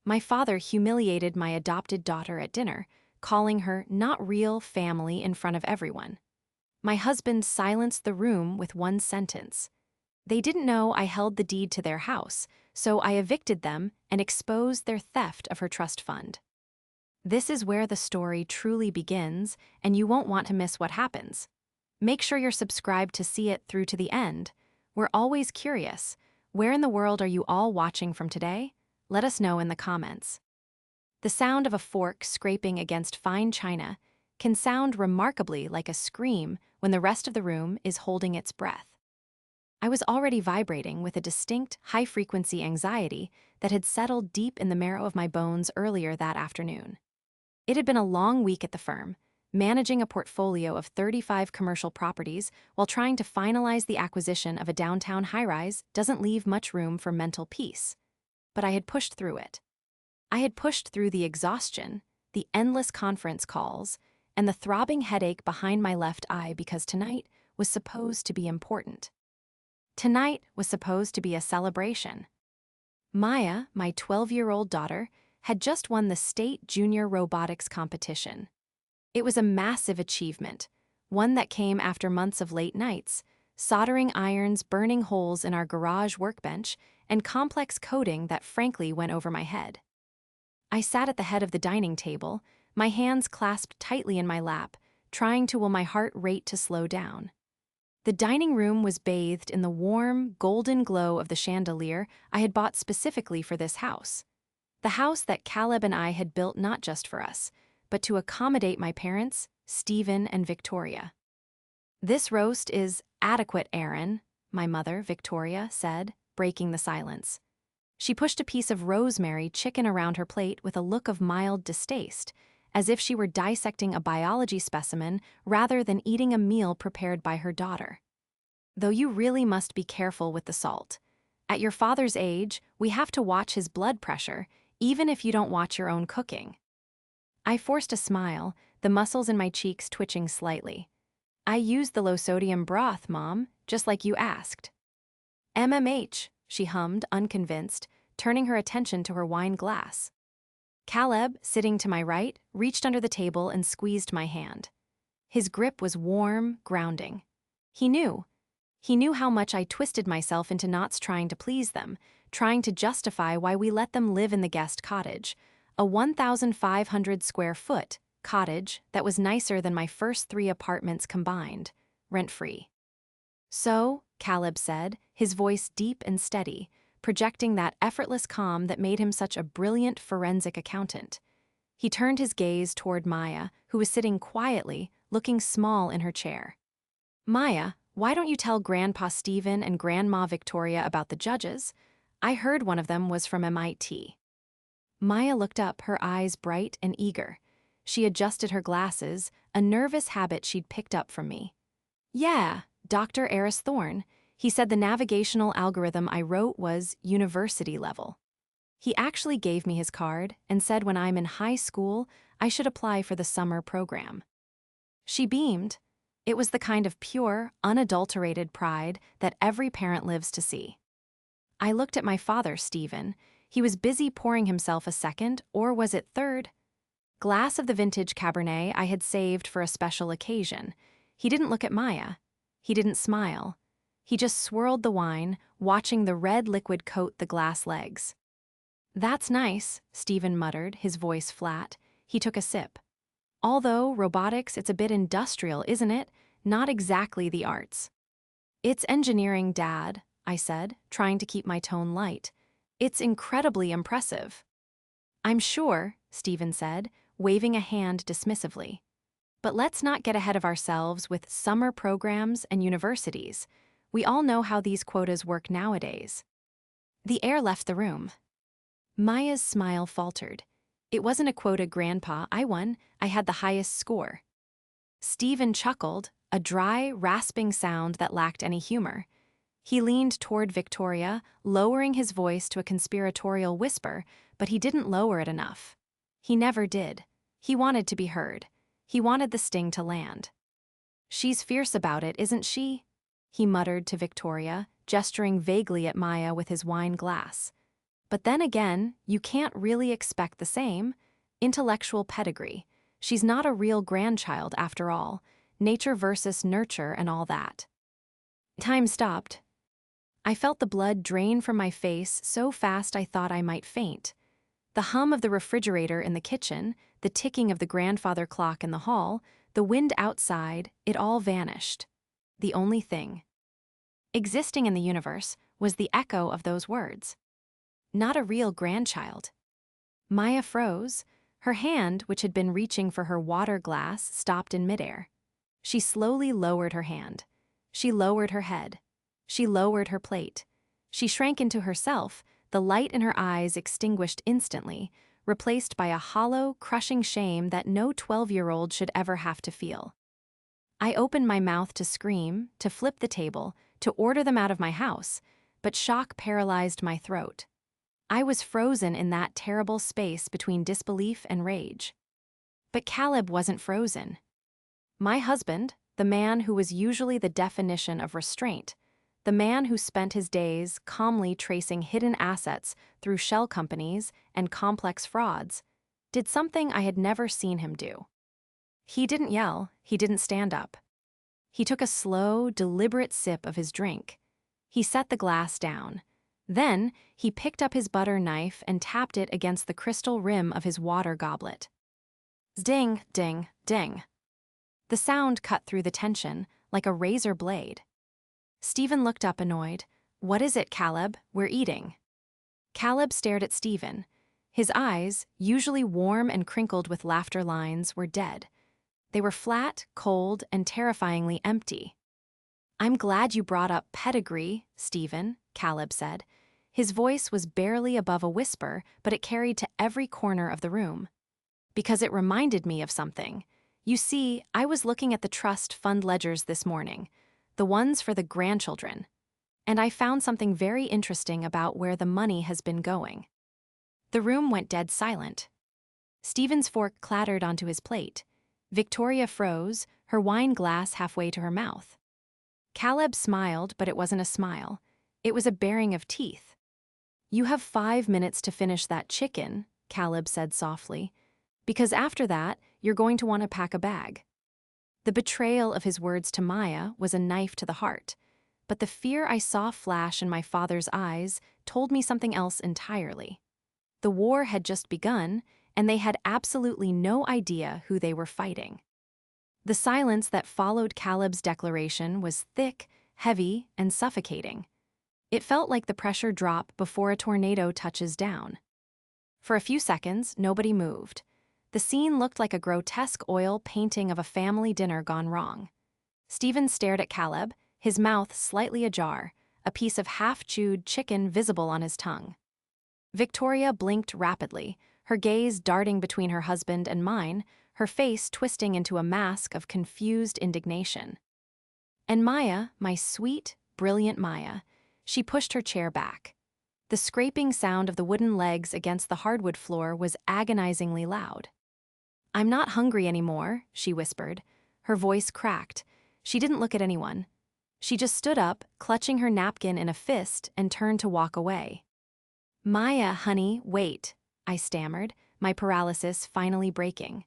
My father humiliated my adopted daughter at dinner, calling her not real family in front of everyone. My husband silenced the room with one sentence. They didn't know I held the deed to their house, so I evicted them and exposed their theft of her trust fund. This is where the story truly begins, and you won't want to miss what happens. Make sure you're subscribed to see it through to the end. We're always curious. Where in the world are you all watching from today? Let us know in the comments. The sound of a fork scraping against fine china can sound remarkably like a scream when the rest of the room is holding its breath. I was already vibrating with a distinct, high-frequency anxiety that had settled deep in the marrow of my bones earlier that afternoon. It had been a long week at the firm, managing a portfolio of 35 commercial properties while trying to finalize the acquisition of a downtown high-rise doesn't leave much room for mental peace. But I had pushed through it. I had pushed through the exhaustion, the endless conference calls, and the throbbing headache behind my left eye because tonight was supposed to be important. Tonight was supposed to be a celebration. Maya, my 12-year-old daughter, had just won the state junior robotics competition. It was a massive achievement, one that came after months of late nights, soldering irons burning holes in our garage workbench, and complex coding that frankly went over my head. I sat at the head of the dining table, my hands clasped tightly in my lap, trying to will my heart rate to slow down. The dining room was bathed in the warm, golden glow of the chandelier I had bought specifically for this house. The house that Caleb and I had built not just for us, but to accommodate my parents, Stephen and Victoria. "This roast is adequate, Aaron," my mother, Victoria, said, breaking the silence. She pushed a piece of rosemary chicken around her plate with a look of mild distaste, as if she were dissecting a biology specimen rather than eating a meal prepared by her daughter. "Though you really must be careful with the salt. At your father's age, we have to watch his blood pressure, even if you don't watch your own cooking." I forced a smile, the muscles in my cheeks twitching slightly. "I used the low-sodium broth, Mom, just like you asked." "MMH," she hummed, unconvinced, turning her attention to her wine glass. Caleb, sitting to my right, reached under the table and squeezed my hand. His grip was warm, grounding. He knew. He knew how much I twisted myself into knots trying to please them, trying to justify why we let them live in the guest cottage, a 1,500 square foot cottage that was nicer than my first 3 apartments combined, rent-free. "So," Caleb said, his voice deep and steady, projecting that effortless calm that made him such a brilliant forensic accountant. He turned his gaze toward Maya, who was sitting quietly, looking small in her chair. "Maya, why don't you tell Grandpa Stephen and Grandma Victoria about the judges? I heard one of them was from MIT. Maya looked up, her eyes bright and eager. She adjusted her glasses, a nervous habit she'd picked up from me. "Yeah, Dr. Eris Thorne. He said the navigational algorithm I wrote was university level. He actually gave me his card and said when I'm in high school, I should apply for the summer program." She beamed. It was the kind of pure, unadulterated pride that every parent lives to see. I looked at my father, Stephen. He was busy pouring himself a second, or was it third, glass of the vintage Cabernet I had saved for a special occasion. He didn't look at Maya. He didn't smile. He just swirled the wine, watching the red liquid coat the glass legs. "That's nice," Stephen muttered, his voice flat. He took a sip. "Although, robotics, it's a bit industrial, isn't it? Not exactly the arts." "It's engineering, Dad," I said, trying to keep my tone light. "It's incredibly impressive." "I'm sure," Stephen said, waving a hand dismissively. "But let's not get ahead of ourselves with summer programs and universities. We all know how these quotas work nowadays." The air left the room. Maya's smile faltered. "It wasn't a quota, Grandpa. I won. I had the highest score." Stephen chuckled, a dry, rasping sound that lacked any humor. He leaned toward Victoria, lowering his voice to a conspiratorial whisper, but he didn't lower it enough. He never did. He wanted to be heard. He wanted the sting to land. "She's fierce about it, isn't she?" he muttered to Victoria, gesturing vaguely at Maya with his wine glass. But then again, you can't really expect the same. Intellectual pedigree. She's not a real grandchild after all. Nature versus nurture and all that. Time stopped. I felt the blood drain from my face so fast I thought I might faint. The hum of the refrigerator in the kitchen, the ticking of the grandfather clock in the hall, the wind outside, it all vanished. The only thing existing in the universe was the echo of those words. Not a real grandchild. Maya froze. Her hand, which had been reaching for her water glass, stopped in midair. She slowly lowered her hand. She lowered her head. She lowered her plate. She shrank into herself, the light in her eyes extinguished instantly, replaced by a hollow, crushing shame that no 12-year-old should ever have to feel. I opened my mouth to scream, to flip the table, to order them out of my house, but shock paralyzed my throat. I was frozen in that terrible space between disbelief and rage. But Caleb wasn't frozen. My husband, the man who was usually the definition of restraint, the man who spent his days calmly tracing hidden assets through shell companies and complex frauds, did something I had never seen him do. He didn't yell, he didn't stand up. He took a slow, deliberate sip of his drink. He set the glass down. Then, he picked up his butter knife and tapped it against the crystal rim of his water goblet. Ding, ding, ding. The sound cut through the tension, like a razor blade. Stephen looked up annoyed. "What is it, Caleb? We're eating." Caleb stared at Stephen. His eyes, usually warm and crinkled with laughter lines, were dead. They were flat, cold, and terrifyingly empty. "I'm glad you brought up pedigree, Stephen," Caleb said. His voice was barely above a whisper, but it carried to every corner of the room. "Because it reminded me of something. You see, I was looking at the trust fund ledgers this morning, the ones for the grandchildren, and I found something very interesting about where the money has been going." The room went dead silent. Stephen's fork clattered onto his plate. Victoria froze, her wine glass halfway to her mouth. Caleb smiled, but it wasn't a smile. It was a baring of teeth. "You have 5 minutes to finish that chicken," Caleb said softly, "because after that, you're going to want to pack a bag." The betrayal of his words to Maya was a knife to the heart, but the fear I saw flash in my father's eyes told me something else entirely. The war had just begun, and they had absolutely no idea who they were fighting. The silence that followed Caleb's declaration was thick, heavy, and suffocating. It felt like the pressure drop before a tornado touches down. For a few seconds, nobody moved. The scene looked like a grotesque oil painting of a family dinner gone wrong. Stephen stared at Caleb, his mouth slightly ajar, a piece of half-chewed chicken visible on his tongue. Victoria blinked rapidly, her gaze darting between her husband and mine, her face twisting into a mask of confused indignation. And Maya, my sweet, brilliant Maya, she pushed her chair back. The scraping sound of the wooden legs against the hardwood floor was agonizingly loud. "I'm not hungry anymore," she whispered. Her voice cracked. She didn't look at anyone. She just stood up, clutching her napkin in a fist, and turned to walk away. "Maya, honey, wait," I stammered, my paralysis finally breaking.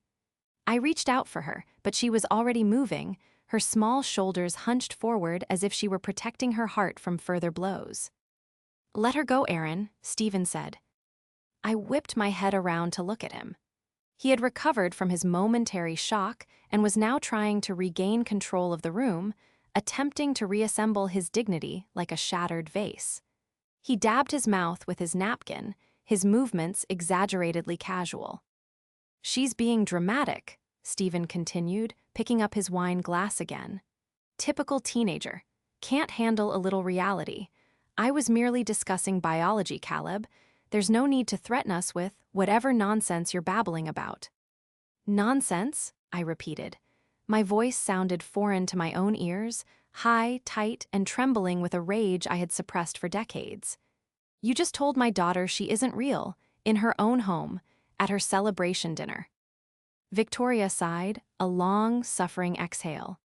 I reached out for her, but she was already moving, her small shoulders hunched forward as if she were protecting her heart from further blows. "Let her go, Aaron," Stephen said. I whipped my head around to look at him. He had recovered from his momentary shock and was now trying to regain control of the room, attempting to reassemble his dignity like a shattered vase. He dabbed his mouth with his napkin, his movements exaggeratedly casual. "She's being dramatic," Stephen continued, picking up his wine glass again. "Typical teenager. Can't handle a little reality. I was merely discussing biology, Caleb. There's no need to threaten us with whatever nonsense you're babbling about." "Nonsense?" I repeated. My voice sounded foreign to my own ears, high, tight, and trembling with a rage I had suppressed for decades. "You just told my daughter she isn't real, in her own home, at her celebration dinner." Victoria sighed, a long, suffering exhale.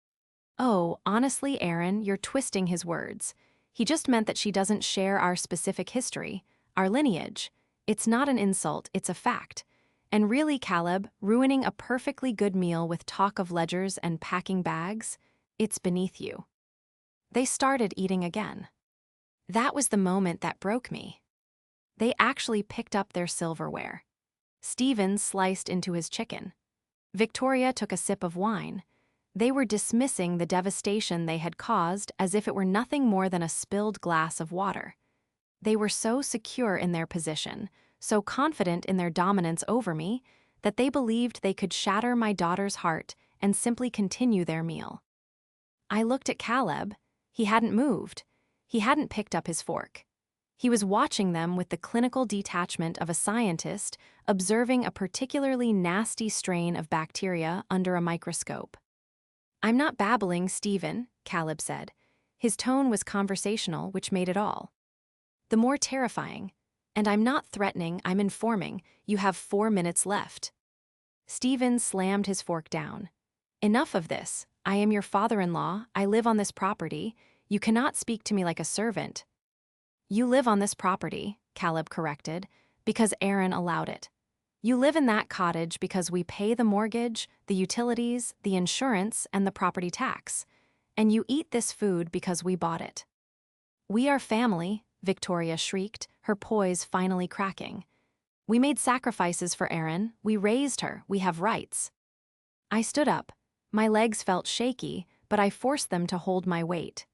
"Oh, honestly, Aaron, you're twisting his words. He just meant that she doesn't share our specific history, our lineage. It's not an insult, it's a fact. And really, Caleb, ruining a perfectly good meal with talk of ledgers and packing bags, it's beneath you. They started eating again. That was the moment that broke me. They actually picked up their silverware. Stephen sliced into his chicken. Victoria took a sip of wine. They were dismissing the devastation they had caused as if it were nothing more than a spilled glass of water. They were so secure in their position, so confident in their dominance over me, that they believed they could shatter my daughter's heart and simply continue their meal. I looked at Caleb. He hadn't moved. He hadn't picked up his fork. He was watching them with the clinical detachment of a scientist observing a particularly nasty strain of bacteria under a microscope. "I'm not babbling, Stephen," Caleb said. His tone was conversational, which made it all the more terrifying. "And I'm not threatening, I'm informing. You have 4 minutes left." Stephen slammed his fork down. "Enough of this. I am your father-in-law. I live on this property. You cannot speak to me like a servant." "You live on this property," Caleb corrected, "because Aaron allowed it. You live in that cottage because we pay the mortgage, the utilities, the insurance, and the property tax. And you eat this food because we bought it." "We are family," Victoria shrieked, her poise finally cracking. "We made sacrifices for Aaron. We raised her. We have rights." I stood up. My legs felt shaky, but I forced them to hold my weight.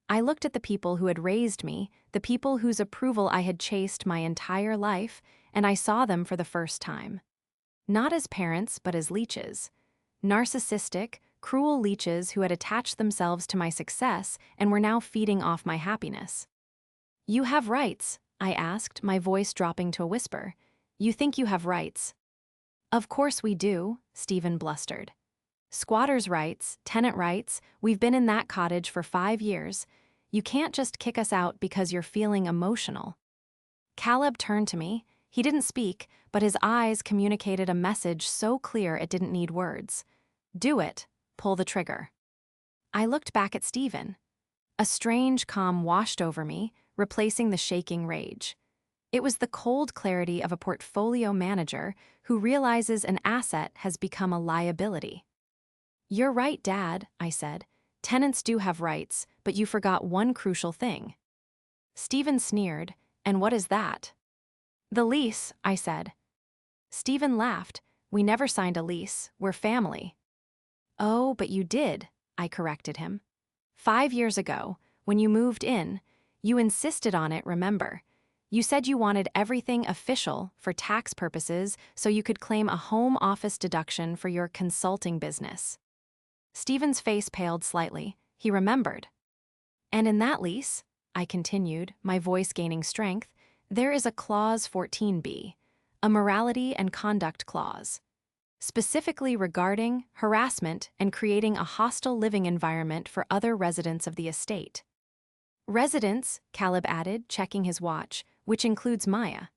I looked at the people who had raised me, the people whose approval I had chased my entire life, and I saw them for the first time. Not as parents, but as leeches. Narcissistic, cruel leeches who had attached themselves to my success and were now feeding off my happiness. "You have rights," I asked, my voice dropping to a whisper. "You think you have rights." "Of course we do," Stephen blustered. "Squatters' rights, tenant rights, we've been in that cottage for 5 years. You can't just kick us out because you're feeling emotional." Caleb turned to me. He didn't speak, but his eyes communicated a message so clear it didn't need words. "Do it. Pull the trigger." I looked back at Stephen. A strange calm washed over me, replacing the shaking rage. It was the cold clarity of a portfolio manager who realizes an asset has become a liability. "You're right, Dad," I said. "Tenants do have rights, but you forgot one crucial thing." Stephen sneered. "And what is that?" "The lease," I said. Stephen laughed. "We never signed a lease. We're family." "Oh, but you did," I corrected him. 5 years ago, when you moved in, you insisted on it, remember? You said you wanted everything official for tax purposes so you could claim a home office deduction for your consulting business. Stephen's face paled slightly. He remembered. "And in that lease," I continued, my voice gaining strength, "there is a clause 14b, a morality and conduct clause, specifically regarding harassment and creating a hostile living environment for other residents of the estate." "Residents," Caleb added, checking his watch, "which includes Maya."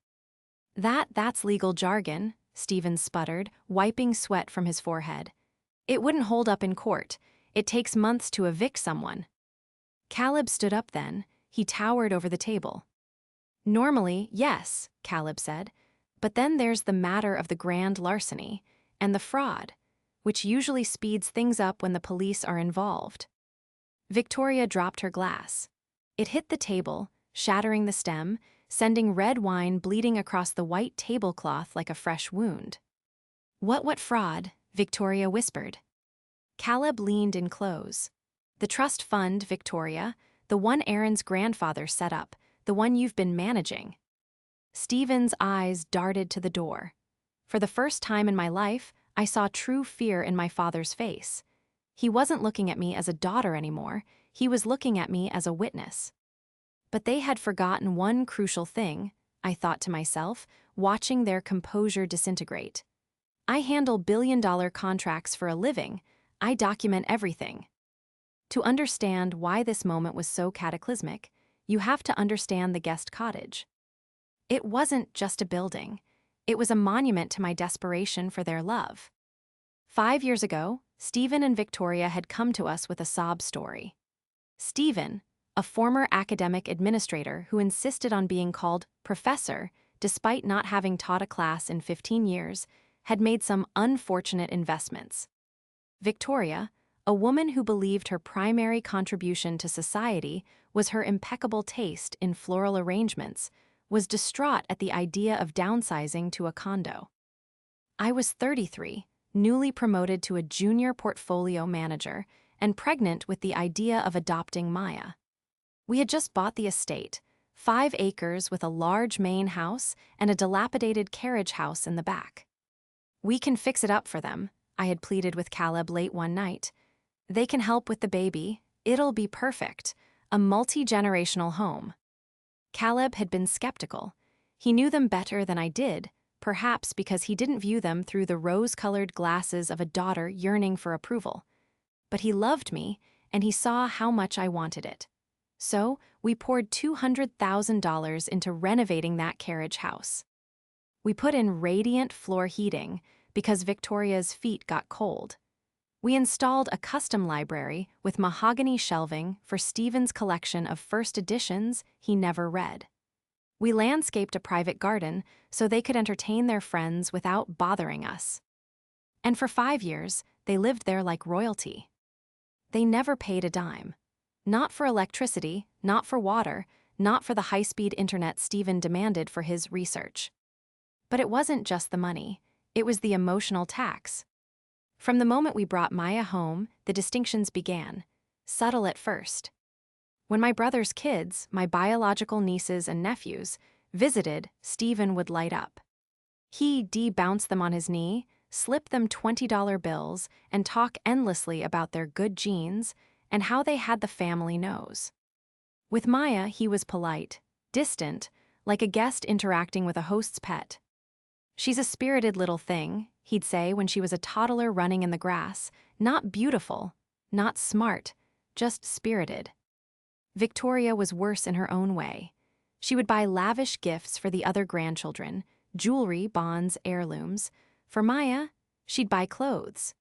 That's legal jargon," Stephen sputtered, wiping sweat from his forehead. "It wouldn't hold up in court. It takes months to evict someone." Caleb stood up then. He towered over the table. "Normally, yes," Caleb said. "But then there's the matter of the grand larceny and the fraud, which usually speeds things up when the police are involved." Victoria dropped her glass. It hit the table, shattering the stem, sending red wine bleeding across the white tablecloth like a fresh wound. What fraud?" Victoria whispered. Caleb leaned in close. "The trust fund, Victoria, the one Aaron's grandfather set up, the one you've been managing." Stephen's eyes darted to the door. For the first time in my life, I saw true fear in my father's face. He wasn't looking at me as a daughter anymore, he was looking at me as a witness. But they had forgotten one crucial thing, I thought to myself, watching their composure disintegrate. I handle billion-dollar contracts for a living. I document everything. To understand why this moment was so cataclysmic, you have to understand the guest cottage. It wasn't just a building. It was a monument to my desperation for their love. 5 years ago, Stephen and Victoria had come to us with a sob story. Stephen, a former academic administrator who insisted on being called professor despite not having taught a class in 15 years, had made some unfortunate investments. Victoria, a woman who believed her primary contribution to society was her impeccable taste in floral arrangements, was distraught at the idea of downsizing to a condo. I was 33, newly promoted to a junior portfolio manager, and pregnant with the idea of adopting Maya. We had just bought the estate, 5 acres with a large main house and a dilapidated carriage house in the back. "We can fix it up for them," I had pleaded with Caleb late one night. "They can help with the baby. It'll be perfect. A multi-generational home." Caleb had been skeptical. He knew them better than I did, perhaps because he didn't view them through the rose-colored glasses of a daughter yearning for approval. But he loved me, and he saw how much I wanted it. So we poured $200,000 into renovating that carriage house. We put in radiant floor heating because Victoria's feet got cold. We installed a custom library with mahogany shelving for Stephen's collection of first editions he never read. We landscaped a private garden so they could entertain their friends without bothering us. And for 5 years, they lived there like royalty. They never paid a dime. Not for electricity, not for water, not for the high-speed internet Stephen demanded for his research. But it wasn't just the money, it was the emotional tax. From the moment we brought Maya home, the distinctions began, subtle at first. When my brother's kids, my biological nieces and nephews, visited, Stephen would light up. He bounced them on his knee, slip them $20 bills, and talk endlessly about their good genes and how they had the family nose. With Maya, he was polite, distant, like a guest interacting with a host's pet. "She's a spirited little thing," he'd say when she was a toddler running in the grass, "not beautiful, not smart, just spirited." Victoria was worse in her own way. She would buy lavish gifts for the other grandchildren, jewelry, bonds, heirlooms. For Maya, she'd buy clothes.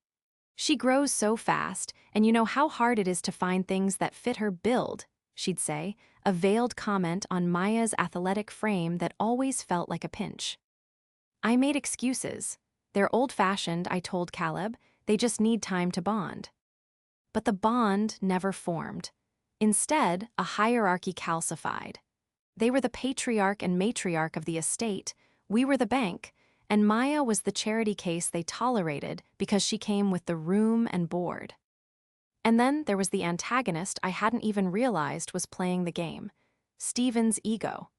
"She grows so fast, and you know how hard it is to find things that fit her build," she'd say, a veiled comment on Maya's athletic frame that always felt like a pinch. I made excuses. "They're old-fashioned," I told Caleb. "They just need time to bond." But the bond never formed. Instead, a hierarchy calcified. They were the patriarch and matriarch of the estate, we were the bank, and Maya was the charity case they tolerated because she came with the room and board. And then there was the antagonist I hadn't even realized was playing the game, Stephen's ego.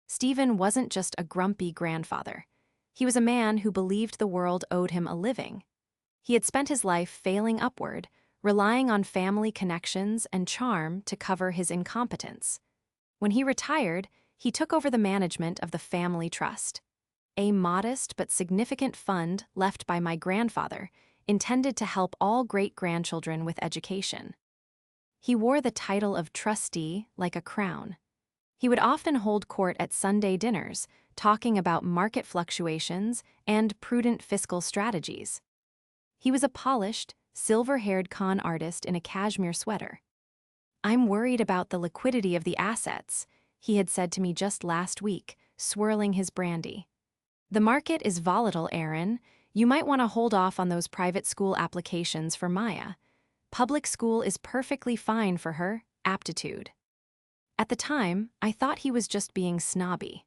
Stephen wasn't just a grumpy grandfather. He was a man who believed the world owed him a living. He had spent his life failing upward, relying on family connections and charm to cover his incompetence. When he retired, he took over the management of the family trust, a modest but significant fund left by my grandfather, intended to help all great-grandchildren with education. He wore the title of trustee like a crown. He would often hold court at Sunday dinners, talking about market fluctuations and prudent fiscal strategies. He was a polished, silver-haired con artist in a cashmere sweater. "I'm worried about the liquidity of the assets," he had said to me just last week, swirling his brandy. "The market is volatile, Aaron. You might want to hold off on those private school applications for Maya. Public school is perfectly fine for her, aptitude." At the time, I thought he was just being snobby.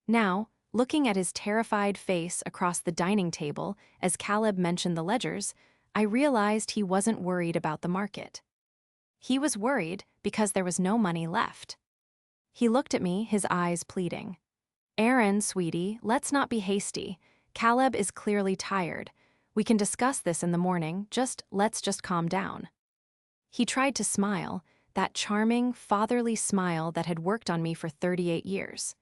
Now, looking at his terrified face across the dining table as Caleb mentioned the ledgers, I realized he wasn't worried about the market. He was worried because there was no money left. He looked at me, his eyes pleading. "Aaron, sweetie, let's not be hasty. Caleb is clearly tired. We can discuss this in the morning, let's just calm down." He tried to smile, that charming, fatherly smile that had worked on me for 38 years.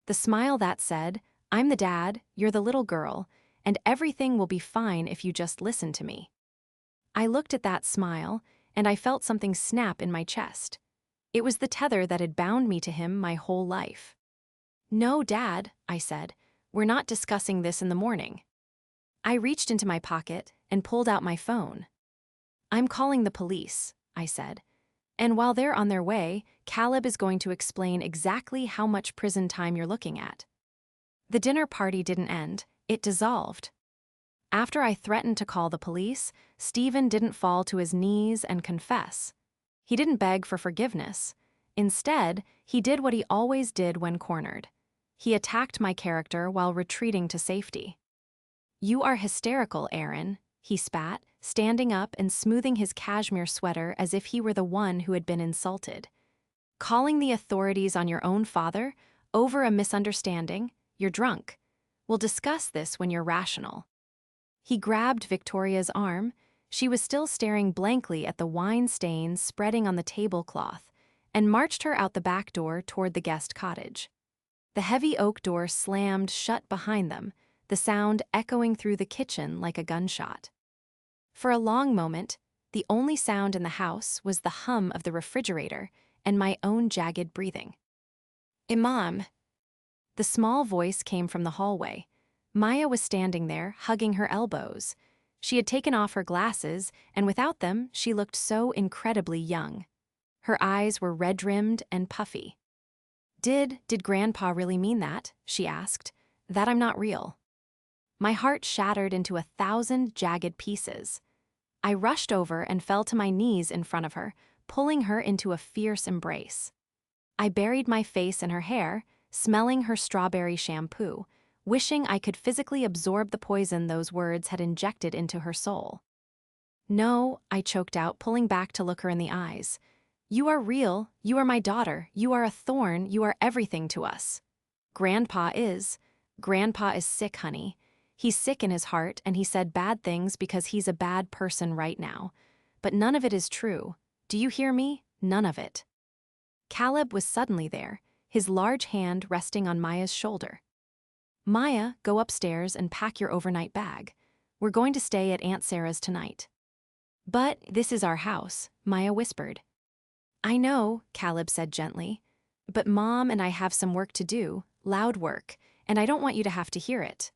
The smile that said, "I'm the dad, you're the little girl, and everything will be fine if you just listen to me." I looked at that smile, and I felt something snap in my chest. It was the tether that had bound me to him my whole life. "No, Dad," I said, "we're not discussing this in the morning." I reached into my pocket and pulled out my phone. "I'm calling the police," I said. And while they're on their way, Caleb is going to explain exactly how much prison time you're looking at. The dinner party didn't end, it dissolved. After I threatened to call the police, Stephen didn't fall to his knees and confess. He didn't beg for forgiveness. Instead, he did what he always did when cornered. He attacked my character while retreating to safety. "You are hysterical, Aaron," he spat, standing up and smoothing his cashmere sweater as if he were the one who had been insulted. "Calling the authorities on your own father? Over a misunderstanding? You're drunk. We'll discuss this when you're rational." He grabbed Victoria's arm. She was still staring blankly at the wine stains spreading on the tablecloth, and marched her out the back door toward the guest cottage. The heavy oak door slammed shut behind them, the sound echoing through the kitchen like a gunshot. For a long moment, the only sound in the house was the hum of the refrigerator and my own jagged breathing. "Imam." The small voice came from the hallway. Maya was standing there, hugging her elbows. She had taken off her glasses, and without them, she looked so incredibly young. Her eyes were red-rimmed and puffy. Did Grandpa really mean that?" she asked. "That I'm not real." My heart shattered into 1,000 jagged pieces. I rushed over and fell to my knees in front of her, pulling her into a fierce embrace. I buried my face in her hair, smelling her strawberry shampoo, wishing I could physically absorb the poison those words had injected into her soul. "No," I choked out, pulling back to look her in the eyes. "You are real, you are my daughter, you are a thorn, you are everything to us. Grandpa is sick, honey. He's sick in his heart, and he said bad things because he's a bad person right now. But none of it is true. Do you hear me? None of it." Caleb was suddenly there, his large hand resting on Maya's shoulder. "Maya, go upstairs and pack your overnight bag. We're going to stay at Aunt Sarah's tonight." "But this is our house," Maya whispered. "I know," Caleb said gently. "But Mom and I have some work to do, loud work, and I don't want you to have to hear it."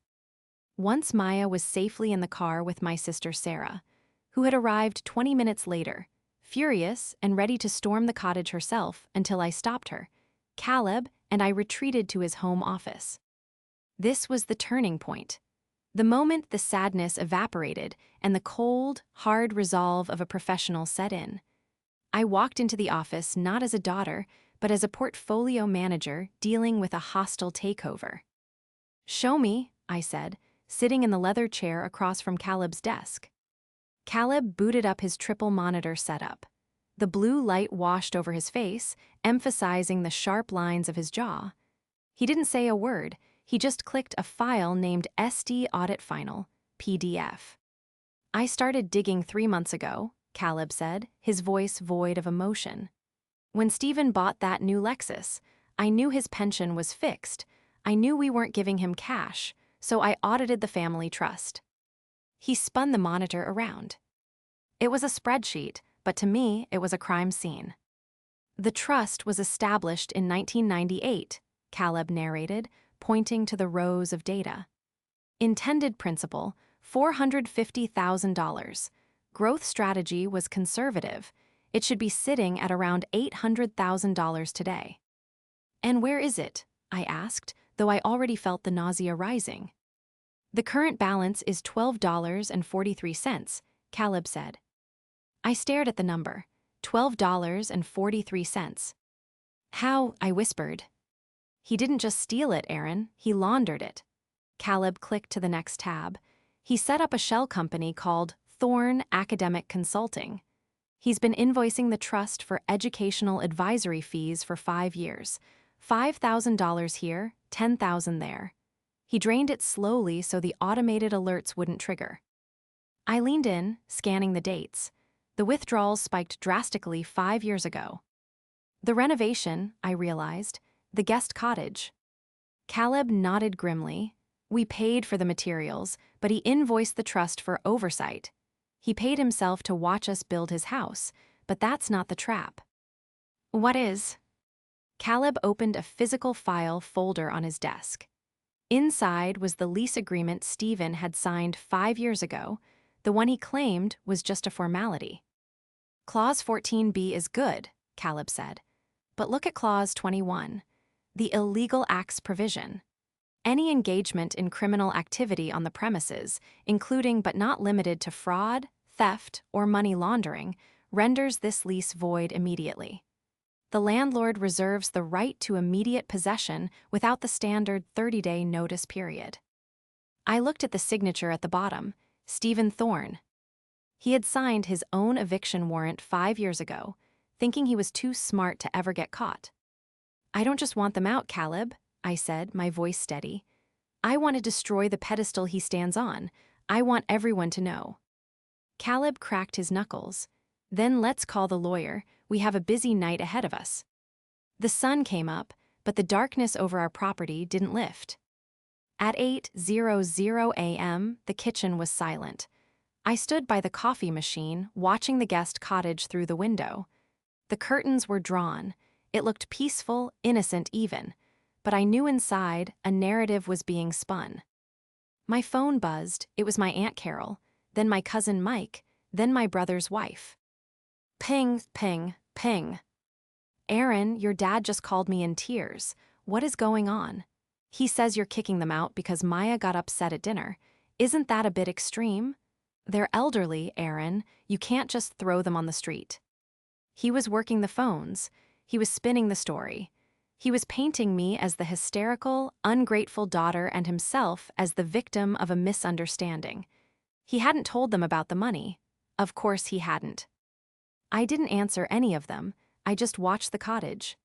Once Maya was safely in the car with my sister Sarah, who had arrived 20 minutes later, furious and ready to storm the cottage herself until I stopped her, Caleb, and I retreated to his home office. This was the turning point. The moment the sadness evaporated and the cold, hard resolve of a professional set in. I walked into the office not as a daughter, but as a portfolio manager dealing with a hostile takeover. "Show me," I said, sitting in the leather chair across from Caleb's desk. Caleb booted up his triple monitor setup. The blue light washed over his face, emphasizing the sharp lines of his jaw. He didn't say a word, he just clicked a file named SD Audit Final, PDF. "I started digging 3 months ago," Caleb said, his voice void of emotion. "When Stephen bought that new Lexus, I knew his pension was fixed. I knew we weren't giving him cash, so I audited the family trust." He spun the monitor around. It was a spreadsheet, but to me, it was a crime scene. "The trust was established in 1998, Caleb narrated, pointing to the rows of data. "Intended principal, $450,000. Growth strategy was conservative. It should be sitting at around $800,000 today." "And where is it?" I asked, though I already felt the nausea rising. "The current balance is $12.43, Caleb said. I stared at the number, $12.43. "How?" I whispered. "He didn't just steal it, Aaron, he laundered it." Caleb clicked to the next tab. "He set up a shell company called Thorn Academic Consulting. He's been invoicing the trust for educational advisory fees for 5 years. $5,000 here, $10,000 there. He drained it slowly so the automated alerts wouldn't trigger." I leaned in, scanning the dates. The withdrawals spiked drastically 5 years ago. "The renovation," I realized, "the guest cottage." Caleb nodded grimly. "We paid for the materials, but he invoiced the trust for oversight. He paid himself to watch us build his house, but that's not the trap." "What is?" Caleb opened a physical file folder on his desk. Inside was the lease agreement Stephen had signed 5 years ago, the one he claimed was just a formality. Clause 14b is good, Caleb said. But look at Clause 21, the illegal acts provision. Any engagement in criminal activity on the premises, including but not limited to fraud, theft, or money laundering, renders this lease void immediately. The landlord reserves the right to immediate possession without the standard 30-day notice period. I looked at the signature at the bottom, Stephen Thorne. He had signed his own eviction warrant 5 years ago, thinking he was too smart to ever get caught. I don't just want them out, Caleb, I said, my voice steady. I want to destroy the pedestal he stands on. I want everyone to know. Caleb cracked his knuckles. Then let's call the lawyer. We have a busy night ahead of us. The sun came up, but the darkness over our property didn't lift. At 8:00 a.m., the kitchen was silent. I stood by the coffee machine, watching the guest cottage through the window. The curtains were drawn. It looked peaceful, innocent even. But I knew inside a narrative was being spun. My phone buzzed. It was my Aunt Carol, then my cousin Mike, then my brother's wife. Ping, ping, ping. Aaron, your dad just called me in tears. What is going on? He says you're kicking them out because Maya got upset at dinner. Isn't that a bit extreme? They're elderly, Aaron. You can't just throw them on the street. He was working the phones. He was spinning the story. He was painting me as the hysterical, ungrateful daughter and himself as the victim of a misunderstanding. He hadn't told them about the money. Of course he hadn't. I didn't answer any of them. I just watched the cottage.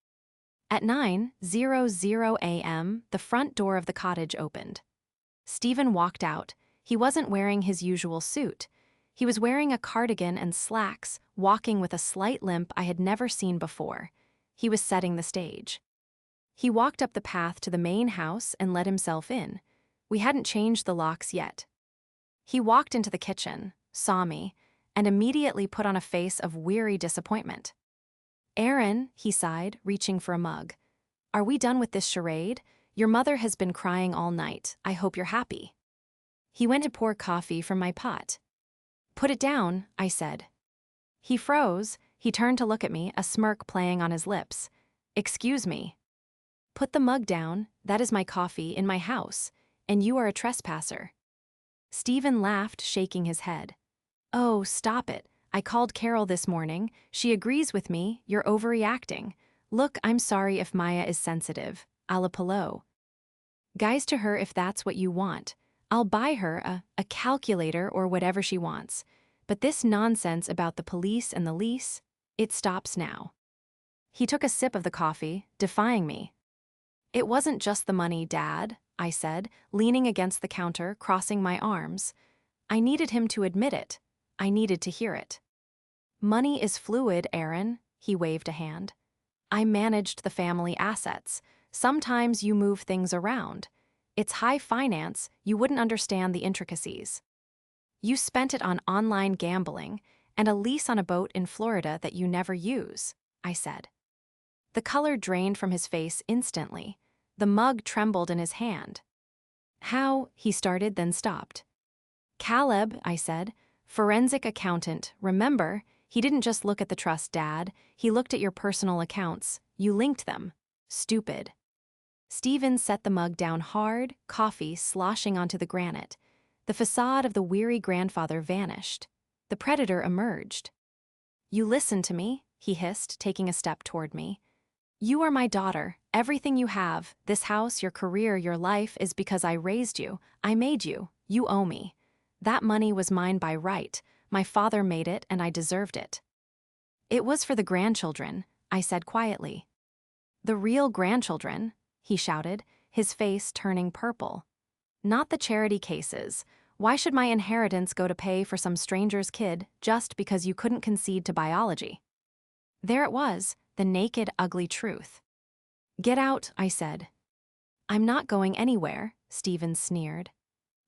At 9:00 a.m., the front door of the cottage opened. Stephen walked out. He wasn't wearing his usual suit. He was wearing a cardigan and slacks, walking with a slight limp I had never seen before. He was setting the stage. He walked up the path to the main house and let himself in. We hadn't changed the locks yet. He walked into the kitchen, saw me, and immediately put on a face of weary disappointment. Aaron, he sighed, reaching for a mug. Are we done with this charade? Your mother has been crying all night. I hope you're happy. He went to pour coffee from my pot. Put it down, I said. He froze. He turned to look at me, a smirk playing on his lips. Excuse me. Put the mug down. That is my coffee in my house, and you are a trespasser. Stephen laughed, shaking his head. Oh, stop it. I called Carol this morning. She agrees with me. You're overreacting. Look, I'm sorry if Maya is sensitive. A la Pillow. Guys to her if that's what you want. I'll buy her a calculator or whatever she wants. But this nonsense about the police and the lease, it stops now. He took a sip of the coffee, defying me. It wasn't just the money, Dad, I said, leaning against the counter, crossing my arms. I needed him to admit it. I needed to hear it. Money is fluid, Aaron, he waved a hand. I managed the family assets. Sometimes you move things around. It's high finance, you wouldn't understand the intricacies. You spent it on online gambling and a lease on a boat in Florida that you never use, I said. The color drained from his face instantly. The mug trembled in his hand. How, he started, then stopped. Caleb, I said, forensic accountant, remember, he didn't just look at the trust, Dad. He looked at your personal accounts. You linked them. Stupid. Stephen set the mug down hard, coffee sloshing onto the granite. The facade of the weary grandfather vanished. The predator emerged. You listen to me, he hissed, taking a step toward me. You are my daughter. Everything you have, this house, your career, your life, is because I raised you. I made you. You owe me. That money was mine by right. My father made it, and I deserved it. It was for the grandchildren, I said quietly. The real grandchildren, he shouted, his face turning purple. Not the charity cases. Why should my inheritance go to pay for some stranger's kid just because you couldn't concede to biology? There it was, the naked, ugly truth. Get out, I said. I'm not going anywhere, Stephen sneered.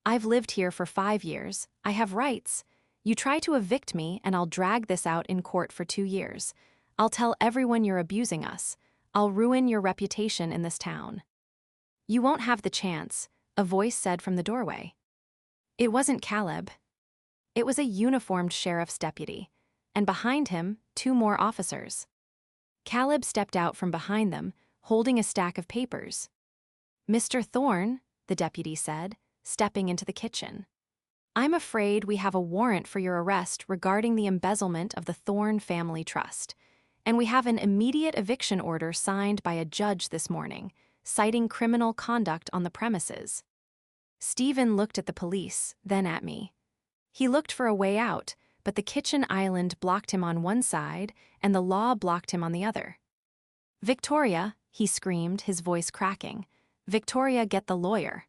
I've lived here for 5 years. I have rights. You try to evict me, and I'll drag this out in court for 2 years. I'll tell everyone you're abusing us. I'll ruin your reputation in this town. You won't have the chance, a voice said from the doorway. It wasn't Caleb. It was a uniformed sheriff's deputy, and behind him, 2 more officers. Caleb stepped out from behind them, holding a stack of papers. "Mr. Thorne," the deputy said, stepping into the kitchen. "I'm afraid we have a warrant for your arrest regarding the embezzlement of the Thorne Family Trust, and we have an immediate eviction order signed by a judge this morning, citing criminal conduct on the premises." Stephen looked at the police, then at me. He looked for a way out, but the kitchen island blocked him on one side and the law blocked him on the other. "Victoria," he screamed, his voice cracking. "Victoria, get the lawyer."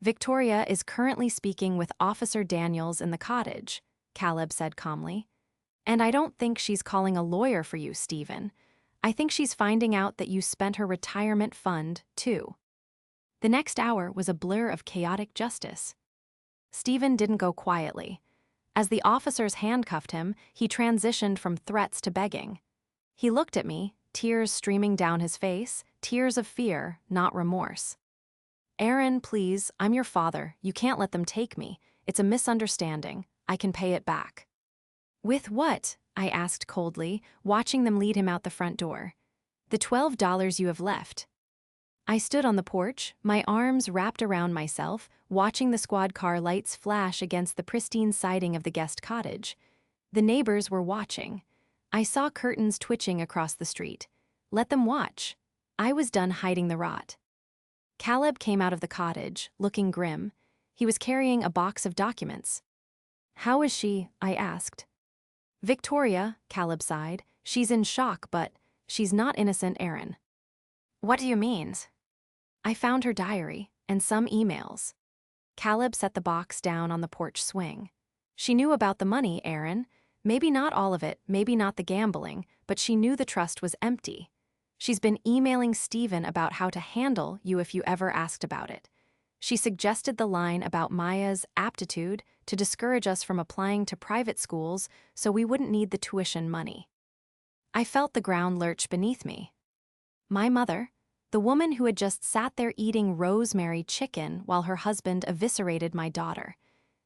"Victoria is currently speaking with Officer Daniels in the cottage," Caleb said calmly. "And I don't think she's calling a lawyer for you, Stephen. I think she's finding out that you spent her retirement fund, too." The next hour was a blur of chaotic justice. Stephen didn't go quietly. As the officers handcuffed him, he transitioned from threats to begging. He looked at me, tears streaming down his face, tears of fear, not remorse. "Aaron, please, I'm your father. You can't let them take me. It's a misunderstanding. I can pay it back." "With what?" I asked coldly, watching them lead him out the front door. "The $12 you have left." I stood on the porch, my arms wrapped around myself, watching the squad car lights flash against the pristine siding of the guest cottage. The neighbors were watching. I saw curtains twitching across the street. Let them watch. I was done hiding the rot. Caleb came out of the cottage, looking grim. He was carrying a box of documents. "How is she?" I asked. "Victoria," Caleb sighed. "She's in shock, but she's not innocent, Aaron." "What do you mean?" "I found her diary, and some emails." Caleb set the box down on the porch swing. "She knew about the money, Aaron. Maybe not all of it, maybe not the gambling, but she knew the trust was empty. She's been emailing Stephen about how to handle you if you ever asked about it. She suggested the line about Maya's aptitude to discourage us from applying to private schools so we wouldn't need the tuition money." I felt the ground lurch beneath me. My mother, the woman who had just sat there eating rosemary chicken while her husband eviscerated my daughter.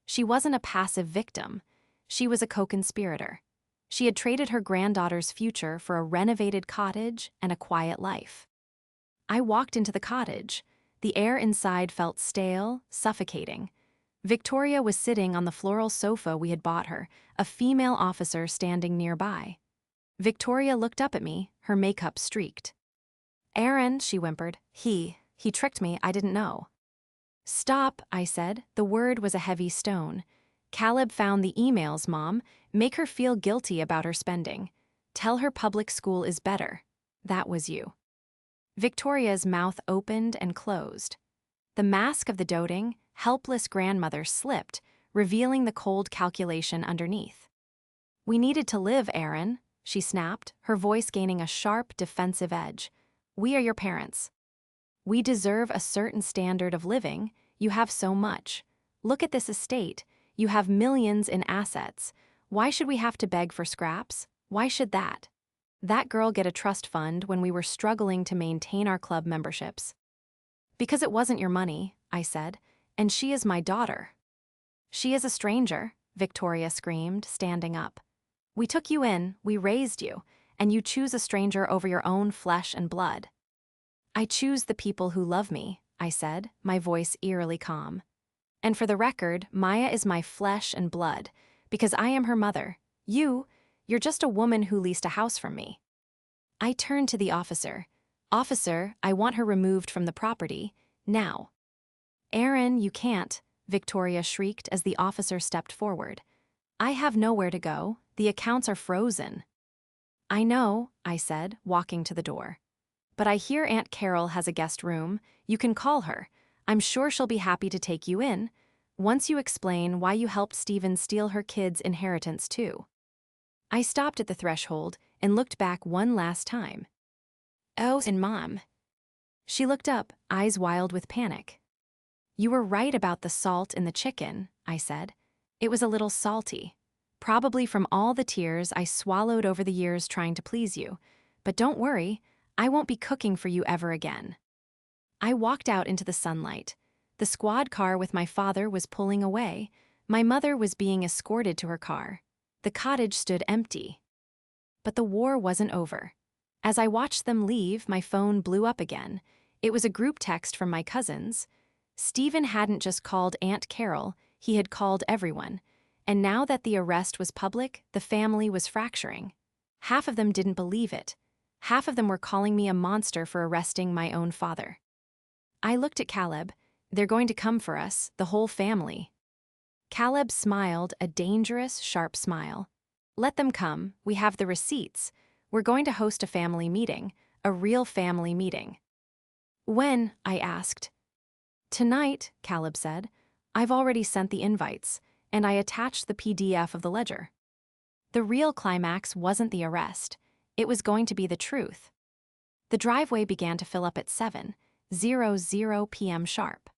She wasn't a passive victim. She was a co-conspirator. She had traded her granddaughter's future for a renovated cottage and a quiet life. I walked into the cottage. The air inside felt stale, suffocating. Victoria was sitting on the floral sofa we had bought her, a female officer standing nearby. Victoria looked up at me, her makeup streaked. "Aaron," she whimpered. He tricked me, I didn't know." "Stop," I said. The word was a heavy stone. "Caleb found the emails, Mom. Make her feel guilty about her spending. Tell her public school is better. That was you." Victoria's mouth opened and closed. The mask of the doting, helpless grandmother slipped, revealing the cold calculation underneath. "We needed to live, Aaron," she snapped, her voice gaining a sharp, defensive edge. "We are your parents. We deserve a certain standard of living. You have so much. Look at this estate. You have millions in assets. Why should we have to beg for scraps? Why should that girl get a trust fund when we were struggling to maintain our club memberships?" "Because it wasn't your money," I said, "and she is my daughter." "She is a stranger," Victoria screamed, standing up. "We took you in, we raised you, and you choose a stranger over your own flesh and blood." "I choose the people who love me," I said, my voice eerily calm. "And for the record, Maya is my flesh and blood, because I am her mother. You're just a woman who leased a house from me." I turned to the officer. "Officer, I want her removed from the property, now." "Aaron, you can't," Victoria shrieked as the officer stepped forward. "I have nowhere to go. The accounts are frozen." "I know," I said, walking to the door. "But I hear Aunt Carol has a guest room. You can call her. I'm sure she'll be happy to take you in, once you explain why you helped Stephen steal her kid's inheritance too." I stopped at the threshold and looked back one last time. "Oh, and Mom." She looked up, eyes wild with panic. "You were right about the salt in the chicken," I said. "It was a little salty. Probably from all the tears I swallowed over the years trying to please you. But don't worry, I won't be cooking for you ever again." I walked out into the sunlight. The squad car with my father was pulling away. My mother was being escorted to her car. The cottage stood empty. But the war wasn't over. As I watched them leave, my phone blew up again. It was a group text from my cousins. Stephen hadn't just called Aunt Carol, he had called everyone. And now that the arrest was public, the family was fracturing. Half of them didn't believe it. Half of them were calling me a monster for arresting my own father. I looked at Caleb. They're going to come for us, the whole family. Caleb smiled, a dangerous, sharp smile. Let them come, we have the receipts. We're going to host a family meeting, a real family meeting. When? I asked. Tonight, Caleb said. I've already sent the invites, and I attached the PDF of the ledger. The real climax wasn't the arrest. It was going to be the truth. The driveway began to fill up at 7:00 p.m. sharp.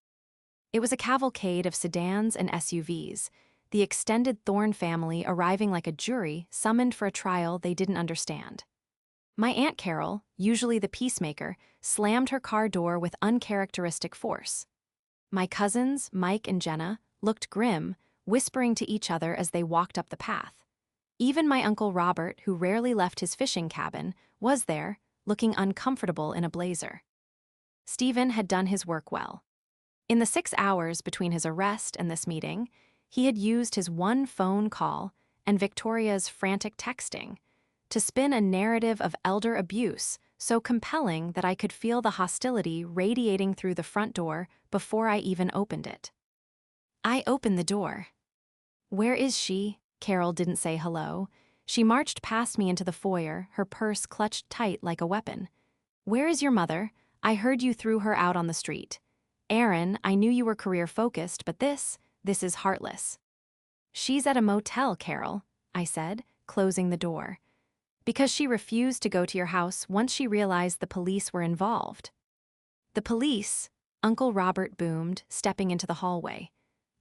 It was a cavalcade of sedans and SUVs, the extended Thorne family arriving like a jury summoned for a trial they didn't understand. My Aunt Carol, usually the peacemaker, slammed her car door with uncharacteristic force. My cousins, Mike and Jenna, looked grim, whispering to each other as they walked up the path. Even my Uncle Robert, who rarely left his fishing cabin, was there, looking uncomfortable in a blazer. Stephen had done his work well. In the 6 hours between his arrest and this meeting, he had used his one phone call and Victoria's frantic texting to spin a narrative of elder abuse so compelling that I could feel the hostility radiating through the front door before I even opened it. I opened the door. Where is she? Carol didn't say hello. She marched past me into the foyer, her purse clutched tight like a weapon. Where is your mother? I heard you threw her out on the street. Aaron, I knew you were career-focused, but this is heartless. She's at a motel, Carol, I said, closing the door. Because she refused to go to your house once she realized the police were involved. The police? Uncle Robert boomed, stepping into the hallway.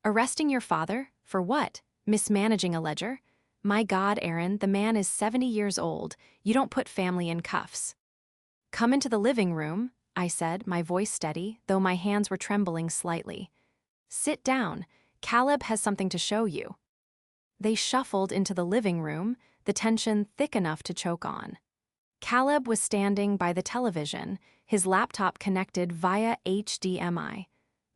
Arresting your father? For what? Mismanaging a ledger? My God, Aaron, the man is 70 years old. You don't put family in cuffs. Come into the living room, I said, my voice steady, though my hands were trembling slightly. Sit down. Caleb has something to show you. They shuffled into the living room, the tension thick enough to choke on. Caleb was standing by the television, his laptop connected via HDMI.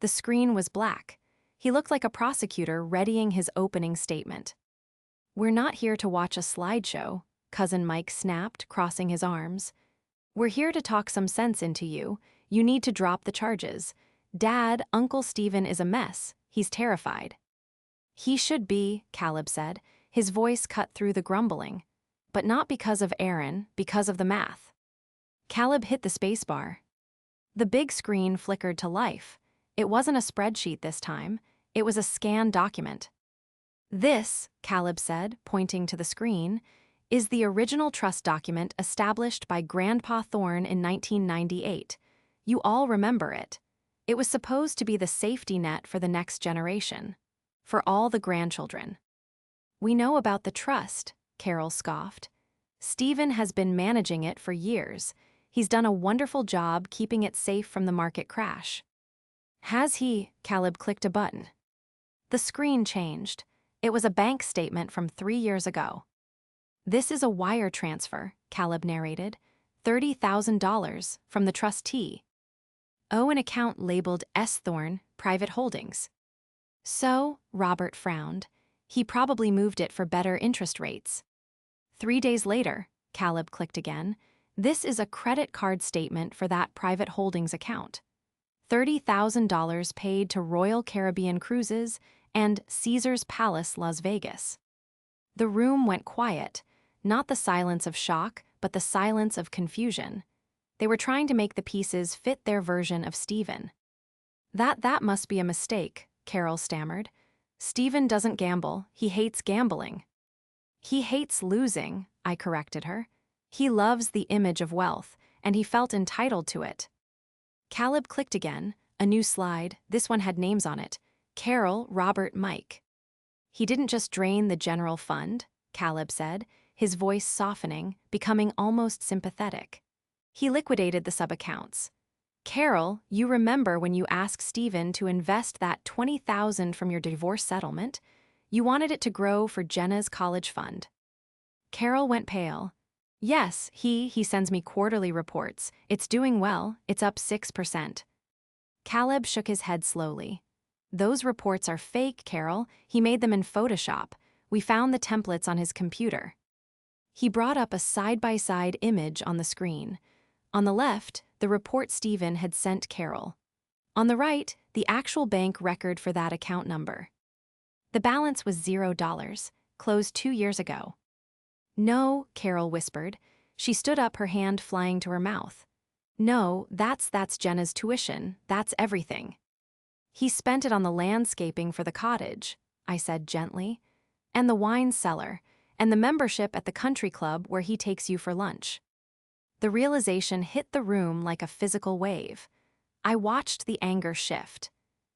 The screen was black. He looked like a prosecutor readying his opening statement. We're not here to watch a slideshow, Cousin Mike snapped, crossing his arms. We're here to talk some sense into you. You need to drop the charges. Dad, Uncle Stephen is a mess. He's terrified. He should be, Caleb said, his voice cut through the grumbling. But not because of Aaron, because of the math. Caleb hit the spacebar. The big screen flickered to life. It wasn't a spreadsheet this time. It was a scanned document. This, Caleb said, pointing to the screen, is the original trust document established by Grandpa Thorne in 1998. You all remember it. It was supposed to be the safety net for the next generation. For all the grandchildren. We know about the trust, Carol scoffed. Stephen has been managing it for years. He's done a wonderful job keeping it safe from the market crash. Has he? Caleb clicked a button. The screen changed. It was a bank statement from 3 years ago. This is a wire transfer, Caleb narrated. $30,000 from the trustee. Oh, an account labeled S. Thorne, Private Holdings. So, Robert frowned. He probably moved it for better interest rates. 3 days later, Caleb clicked again. This is a credit card statement for that Private Holdings account. $30,000 paid to Royal Caribbean Cruises and Caesar's Palace, Las Vegas. The room went quiet, not the silence of shock, but the silence of confusion. They were trying to make the pieces fit their version of Stephen. That must be a mistake, Carol stammered. Stephen doesn't gamble, he hates gambling. He hates losing, I corrected her. He loves the image of wealth, and he felt entitled to it. Caleb clicked again, a new slide, this one had names on it. Carol, Robert, Mike. He didn't just drain the general fund, Caleb said, his voice softening, becoming almost sympathetic. He liquidated the sub-accounts. Carol, you remember when you asked Stephen to invest that $20,000 from your divorce settlement? You wanted it to grow for Jenna's college fund. Carol went pale. Yes, he sends me quarterly reports. It's doing well, it's up 6%. Caleb shook his head slowly. Those reports are fake, Carol. He made them in Photoshop. We found the templates on his computer. He brought up a side-by-side image on the screen. On the left, the report Stephen had sent Carol. On the right, the actual bank record for that account number. The balance was $0, closed 2 years ago. No, Carol whispered. She stood up, her hand flying to her mouth. No, that's Jenna's tuition. That's everything. He spent it on the landscaping for the cottage, I said gently, and the wine cellar, and the membership at the country club where he takes you for lunch. The realization hit the room like a physical wave. I watched the anger shift.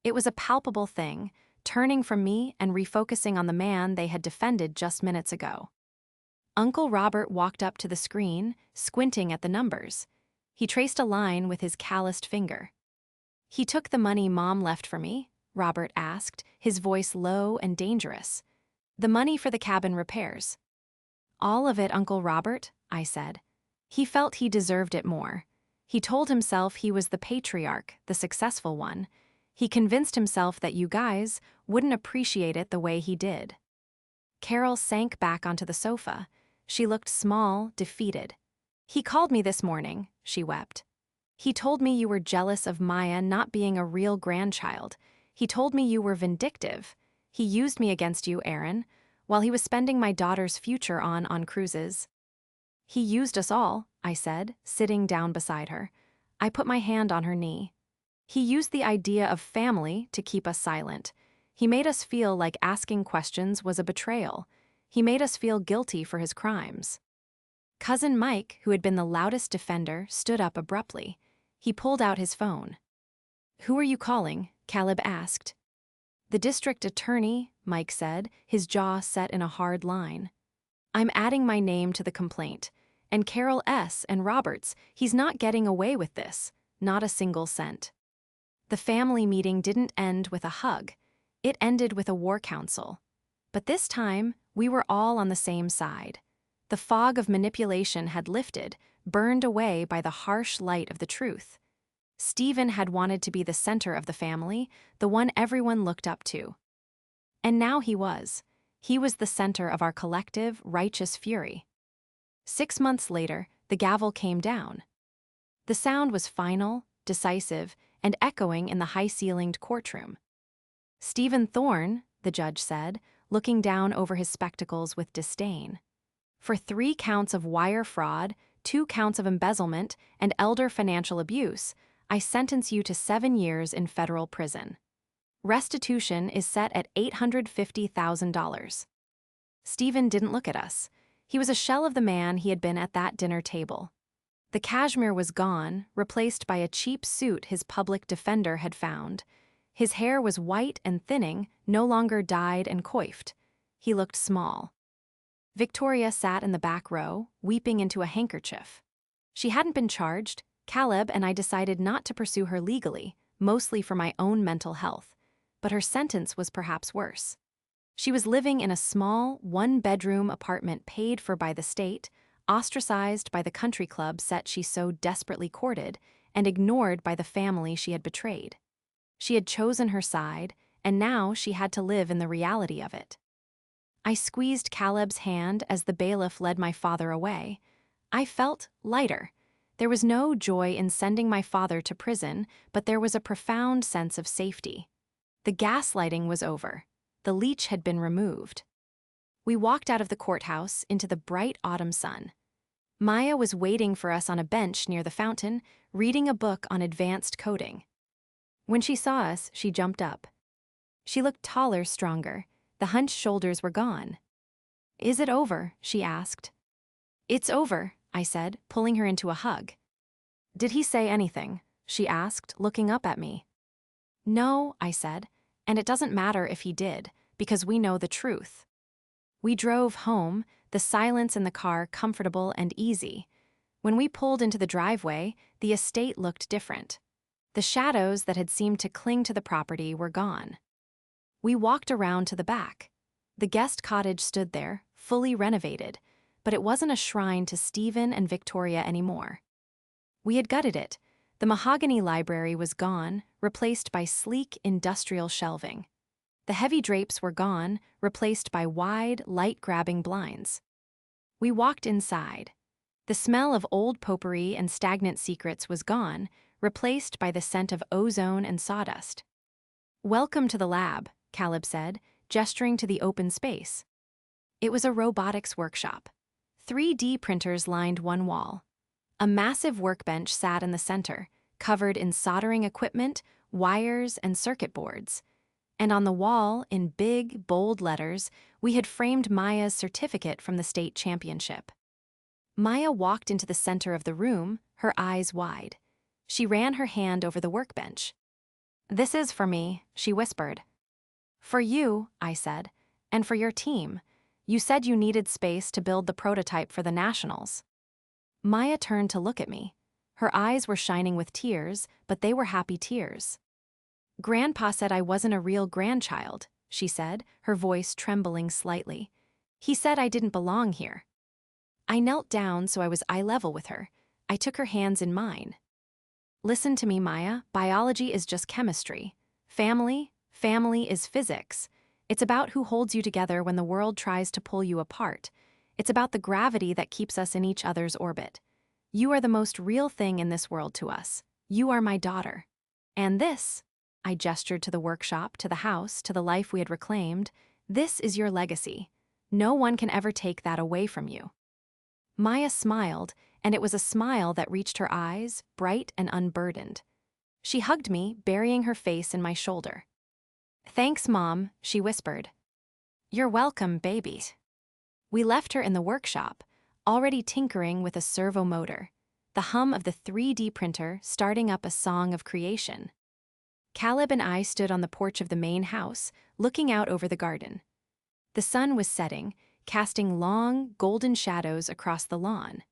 It was a palpable thing, turning from me and refocusing on the man they had defended just minutes ago. Uncle Robert walked up to the screen, squinting at the numbers. He traced a line with his calloused finger. He took the money Mom left for me, Robert asked, his voice low and dangerous. The money for the cabin repairs. All of it, Uncle Robert, I said. He felt he deserved it more. He told himself he was the patriarch, the successful one. He convinced himself that you guys wouldn't appreciate it the way he did. Carol sank back onto the sofa. She looked small, defeated. He called me this morning, she wept. He told me you were jealous of Maya not being a real grandchild. He told me you were vindictive. He used me against you, Aaron, while he was spending my daughter's future on cruises. He used us all, I said, sitting down beside her. I put my hand on her knee. He used the idea of family to keep us silent. He made us feel like asking questions was a betrayal. He made us feel guilty for his crimes. Cousin Mike, who had been the loudest defender, stood up abruptly. He pulled out his phone. Who are you calling? Caleb asked. The district attorney, Mike said, his jaw set in a hard line. I'm adding my name to the complaint. And Carol S. and Roberts, he's not getting away with this. Not a single cent. The family meeting didn't end with a hug. It ended with a war council. But this time, we were all on the same side. The fog of manipulation had lifted, burned away by the harsh light of the truth. Stephen had wanted to be the center of the family, the one everyone looked up to. And now he was. He was the center of our collective, righteous fury. 6 months later, the gavel came down. The sound was final, decisive, and echoing in the high-ceilinged courtroom. Stephen Thorne, the judge said, looking down over his spectacles with disdain. For 3 counts of wire fraud, 2 counts of embezzlement, and elder financial abuse, I sentence you to 7 years in federal prison. Restitution is set at $850,000. Stephen didn't look at us. He was a shell of the man he had been at that dinner table. The cashmere was gone, replaced by a cheap suit his public defender had found. His hair was white and thinning, no longer dyed and coiffed. He looked small. Victoria sat in the back row, weeping into a handkerchief. She hadn't been charged. Caleb and I decided not to pursue her legally, mostly for my own mental health. But her sentence was perhaps worse. She was living in a small, 1-bedroom apartment paid for by the state, ostracized by the country club set she so desperately courted, and ignored by the family she had betrayed. She had chosen her side, and now she had to live in the reality of it. I squeezed Caleb's hand as the bailiff led my father away. I felt lighter. There was no joy in sending my father to prison, but there was a profound sense of safety. The gaslighting was over. The leech had been removed. We walked out of the courthouse into the bright autumn sun. Maya was waiting for us on a bench near the fountain, reading a book on advanced coding. When she saw us, she jumped up. She looked taller, stronger. The hunched shoulders were gone. Is it over? She asked. It's over, I said, pulling her into a hug. Did he say anything? She asked, looking up at me. No, I said, and it doesn't matter if he did, because we know the truth. We drove home, the silence in the car comfortable and easy. When we pulled into the driveway, the estate looked different. The shadows that had seemed to cling to the property were gone. We walked around to the back. The guest cottage stood there, fully renovated, but it wasn't a shrine to Stephen and Victoria anymore. We had gutted it. The mahogany library was gone, replaced by sleek industrial shelving. The heavy drapes were gone, replaced by wide, light-grabbing blinds. We walked inside. The smell of old potpourri and stagnant secrets was gone, replaced by the scent of ozone and sawdust. "Welcome to the lab," Caleb said, gesturing to the open space. It was a robotics workshop. 3D printers lined one wall. A massive workbench sat in the center, covered in soldering equipment, wires, and circuit boards. And on the wall, in big, bold letters, we had framed Maya's certificate from the state championship. Maya walked into the center of the room, her eyes wide. She ran her hand over the workbench. "This is for me," she whispered. "For you," I said, "and for your team. You said you needed space to build the prototype for the nationals." Maya turned to look at me. Her eyes were shining with tears, but they were happy tears. "Grandpa said I wasn't a real grandchild," she said, her voice trembling slightly. "He said I didn't belong here." I knelt down so I was eye level with her. I took her hands in mine. "Listen to me, Maya. Biology is just chemistry. Family is physics. It's about who holds you together when the world tries to pull you apart. It's about the gravity that keeps us in each other's orbit. You are the most real thing in this world to us. You are my daughter. And this," I gestured to the workshop, to the house, to the life we had reclaimed, "this is your legacy. No one can ever take that away from you." Maya smiled, and it was a smile that reached her eyes, bright and unburdened. She hugged me, burying her face in my shoulder. "Thanks, Mom," she whispered. "You're welcome, baby." We left her in the workshop, already tinkering with a servo motor, the hum of the 3D printer starting up a song of creation. Caleb and I stood on the porch of the main house, looking out over the garden. The sun was setting, casting long, golden shadows across the lawn.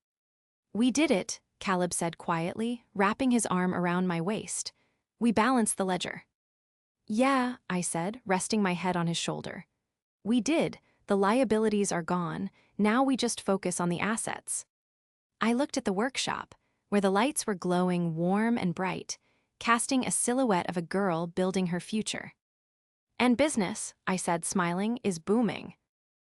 "We did it," Caleb said quietly, wrapping his arm around my waist. "We balanced the ledger." "Yeah," I said, resting my head on his shoulder. "We did. The liabilities are gone. Now we just focus on the assets." I looked at the workshop, where the lights were glowing warm and bright, casting a silhouette of a girl building her future. "And business," I said, smiling, "is booming.